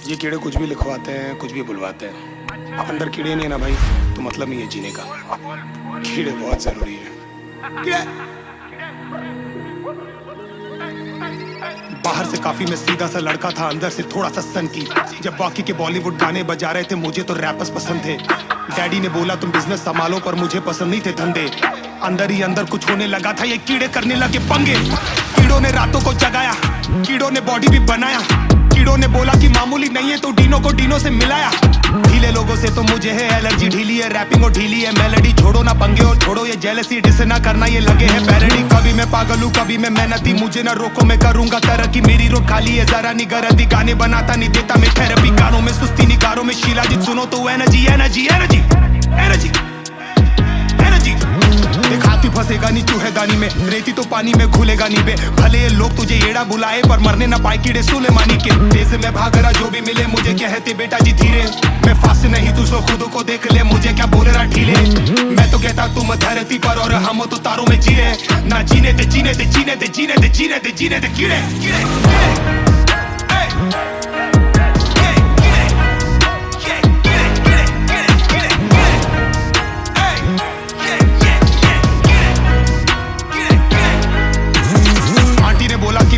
ये कीड़े कुछ भी लिखवाते हैं, कुछ भी बुलवाते हैं। अंदर कीड़े नहीं है ना भाई, तो मतलब नहीं है जीने का। कीड़े बहुत जरूरी है। कीड़े बाहर से काफी मैं सीधा सा लड़का था, अंदर से थोड़ा सा सन की। जब बाकी के बॉलीवुड गाने बजा रहे थे, मुझे तो रैपर्स पसंद थे। डैडी ने बोला तुम बिजनेस संभालो, पर मुझे पसंद नहीं थे धंधे। अंदर ही अंदर कुछ होने लगा था, ये कीड़े करने लगे पंगे। कीड़ों ने रातों को जगाया, कीड़ों ने बॉडी भी बनाया। कीड़ों ने बोला कि मामूली नहीं है, तो डीनो को डीनो से मिलाया। ढीले लोगों से तो मुझे है एलर्जी, ढीली है रैपिंग और ढीली है मेलोडी। छोड़ो ना पंगे और छोड़ो ये जेलसी, डिसे ना करना ये लगे है पैरोडी। कभी मैं पागल हूँ, कभी मैं मेहनती, मुझे ना रोको मैं करूंगा तरक्की। मेरी रोड खाली है जरा नहीं गरदी, गाने बनाता नहीं देता मैं थेरेपी। कानों में सुस्ती निगारों में शिलाजीत, सुनो तो energy energy energy energy energy. हाथी फंसेगा नहीं चूहेदानी में, रेती तो पानी में घुलेगा नहीं बे। भले ये लोग तुझे येड़ा बुलाए, पर मरने ना पाए कीड़े सुलेमानी के। तेज में भाग रहा जो भी मिले, मुझे कहते बेटा जी धीरे। मैं फास्ट नहीं तू सो खुद को देख ले, मुझे क्या बोल रहा ढीले। मैं तो कहता तुम धरती पर और हम तो तारों में जी रहे। ना जीने दे जीने दे जीने दे जीने दे जीने दे जीने दे कीड़े कीड़े।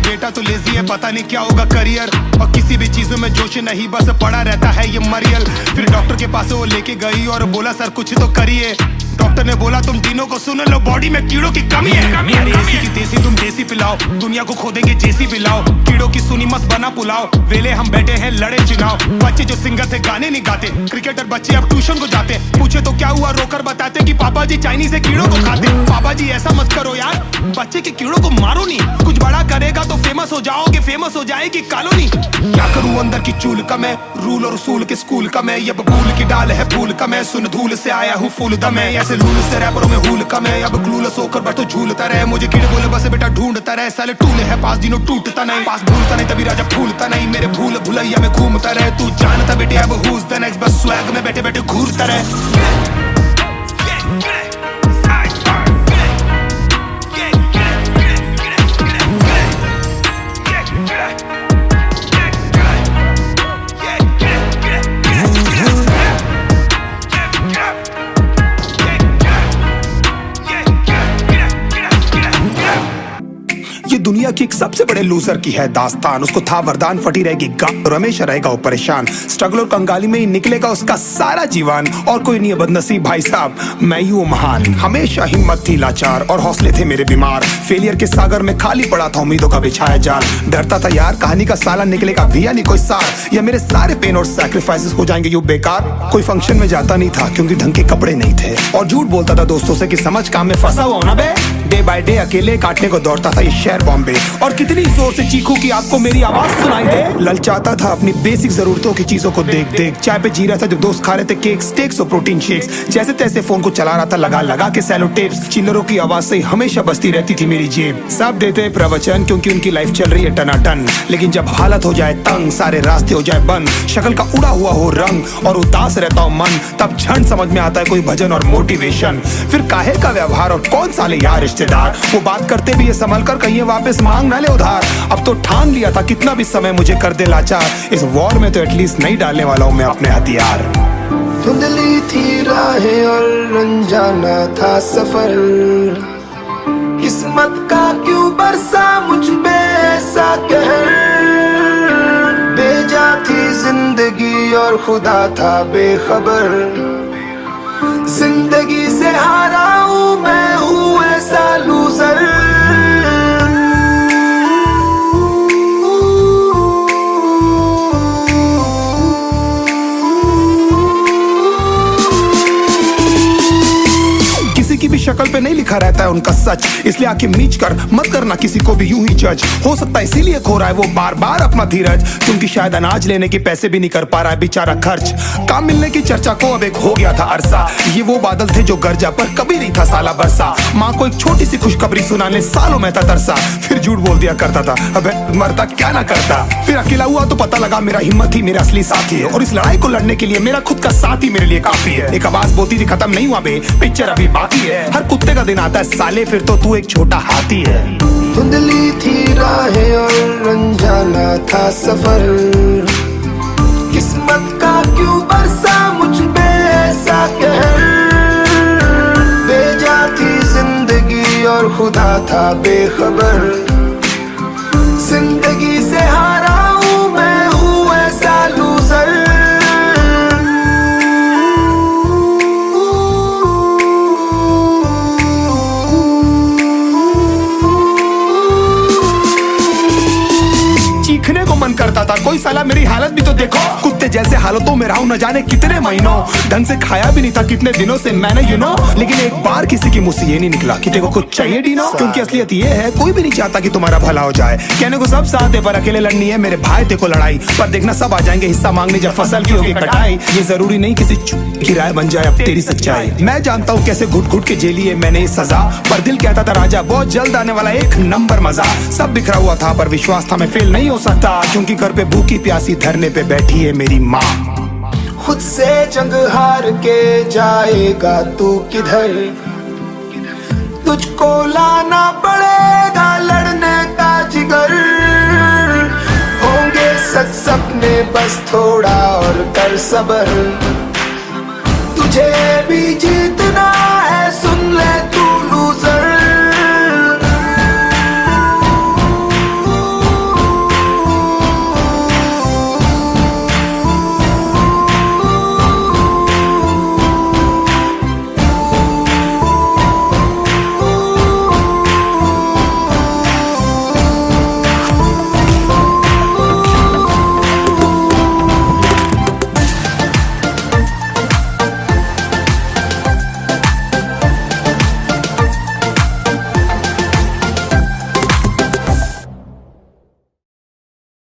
बेटा तो लेजी है, पता नहीं क्या होगा करियर। और किसी भी चीजों में जोश नहीं, बस पड़ा रहता है ये मरियल। फिर डॉक्टर के पास वो लेके गई और बोला सर कुछ तो करिए। डॉक्टर ने बोला तुम तीनों को सुन लो, बॉडी में कीड़ों की कमी है। देसी की देसी तुम देसी पिलाओ, दुनिया को खोदेंगे जेसी पिलाओ। कीड़ों की सुनी मस्त बना पुलाओ, वेले हम बैठे हैं लड़े चुनाव। बच्चे जो सिंगर थे गाने नहीं गाते, क्रिकेटर बच्चे अब ट्यूशन को जाते। पूछे तो क्या हुआ, रोकर बताते कि पापा जी चाइनीज से कीड़ों को खाते। पापा जी ऐसा मत करो यार, बच्चे के कीड़ों को मारो नहीं। कुछ बड़ा करेगा तो फेमस हो जाओगे, फेमस हो जाएगी कॉलोनी। क्या करूं अंदर की चूल का मैं, रूल और उसूल के स्कूल का मैं। ये बबूल की डाल है फूल का मैं, सुन धूल से आया हूँ फूल दम है। ऐसे लूल से रैपरों में हूल का मैं, अब क्लूलेस होकर बैठो झूलता रहे। मुझे कीड़े बोले बस बेटा ढूंढता रहे, साले टूले है पास दिनों टूटता नहीं। पास भूलता नहीं तभी राजा फूलता नहीं, मेरे भूल भुलैया में घूमता रहे। तू जानता बेटे अब who's the next, बस स्वैग में बैठे बैठे घूरता रहे। दुनिया की एक सबसे बड़े लूजर की है दास्तान। उसको था वरदान, फटी रहेगी गांव और हमेशा रहेगा वो परेशान। स्ट्रगल और कंगाली में ही निकलेगा उसका सारा जीवन। और कोई नहीं है बदनसीब भाई साहब, मैं ही हूँ महान। हमेशा हिम्मत थी लाचार और हौसले थे मेरे बीमार। फेलियर के सागर में खाली पड़ा था उम्मीदों का बिछाया जाल। डरता था यार कहानी का साला निकलेगा भी या नहीं कोई सार, या मेरे सारे पेन और सैक्रिफाइसेस हो जाएंगे यूं बेकार। कोई फंक्शन में जाता नहीं था क्योंकि ढंग के कपड़े नहीं थे, और झूठ बोलता था दोस्तों से कि समझ काम में फंसा हुआ ना बे। डे बाय डे अकेले काटने को दौड़ता था ये शहर बॉम्बे, और कितनी जोर से चीखूं कि आपको मेरी आवाज सुनाई दे। ललचाता था अपनी बेसिक जरूरतों की चीजों को देख देख। चाय पे जी रहा था जब दोस्त खा रहे थे केक, स्टेक्स और प्रोटीन शेक्स। जैसे तैसे फोन को चला रहा था लगा लगा के सैलो टेप्स। चिल्लरों की आवाज से हमेशा बजती रहती थी मेरी जेब। सब देते प्रवचन क्योंकि उनकी लाइफ चल रही है टनाटन, लेकिन जब हालत हो जाए तंग, सारे रास्ते हो जाए बंद, शक्ल का उड़ा हुआ हो रंग और उदास रहता हो मन, तब झंड समझ में आता है कोई भजन और मोटिवेशन। फिर काहे का व्यवहार और कौन साले यार रिश्तेदार, वो बात करते भी ये संभल कर कहीं वापस मांग ना ले उधार। अब तो ठान लिया था कितना भी समय मुझे कर दे लाचार, इस वॉर में तो एटलीस्ट नहीं डालने वाला हूं मैं अपने हथियार। धुंधली थी राहें और अनजाना था सफर, किस्मत का क्यों बरसा मुझ पे ऐसा कहर। बेजा थी जिंदगी और खुदा था बेखबर, जिंदगी से हारा हूँ मैं, हूँ ऐसा लूजर। की भी शक्ल पे नहीं लिखा रहता है उनका सच, इसलिए आंखें मीच कर मत करना किसी को भी यूं ही जज। हो सकता है इसीलिए खो रहा है वो बार बार अपना धीरज, क्योंकि शायद अनाज लेने के पैसे भी नहीं कर पा रहा है बेचारा खर्च। काम मिलने की चर्चा को अब एक हो गया था अरसा, ये वो बादल थे जो गरजा पर कभी नहीं था साला बरसा। माँ को एक छोटी सी खुशखबरी सुनाने सालों में था तरसा, फिर झूठ बोल दिया करता था अबे मरता क्या ना करता। फिर अकेला हुआ तो पता लगा मेरा हिम्मत ही मेरा असली साथी है, और इस लड़ाई को लड़ने के लिए मेरा खुद का साथ ही मेरे लिए काफी है। एक आवाज बोलती थी खत्म नहीं हुआ बे, पिक्चर अभी बाकी है। हर कुत्ते का दिन आता है साले, फिर तो तू एक छोटा हाथी है। धुंधली थी राहें और अनजाना था सफर, किस्मत का क्यों बरसा मुझ पे ऐसा कहर। बेजा थी जिंदगी और खुदा था बेखबर। जिंदगी से हारा हूँ मैं, हूँ ऐसा लूजर। चीखने को मन करता था, कोई साला मेरी हालत भी तो देखो। कुत्ते जैसे हालतों में रहा हूं न जाने कितने महीनों। ढंग से खाया भी नहीं था कितने दिनों से मैंने लेकिन एक बार किसी की मुंह से ये नहीं निकला कि तेरे को कुछ चाहिए डीनो। क्योंकि असलियत ये है कोई भी नहीं चाहता कि तुम्हारा भला हो जाए। कहने को सब साथ है पर अकेले लड़नी है मेरे भाई तेरे को लड़ाई। पर देखना सब आ जाएंगे हिस्सा मांगने जब फसल की होगी कटाई। ये जरूरी नहीं किसी की राय बन जाए अब तेरी सच्चाई। मैं जानता हूँ कैसे घुट घुट के झेली है मैंने ये सजा। पर दिल कहता था राजा बहुत जल्द आने वाला एक नंबर मजा। सब बिखरा हुआ था पर विश्वास था मैं फेल नहीं हो सकता। क्योंकि घर पे भूखी प्यासी धरने पे बैठी है मेरी माँ। खुद से जंग हार के जाएगा तू किधर। तुझको लाना पड़ेगा लड़ने का जिगर। होंगे सच सपने बस थोड़ा और कर सबर। तुझे भी जीत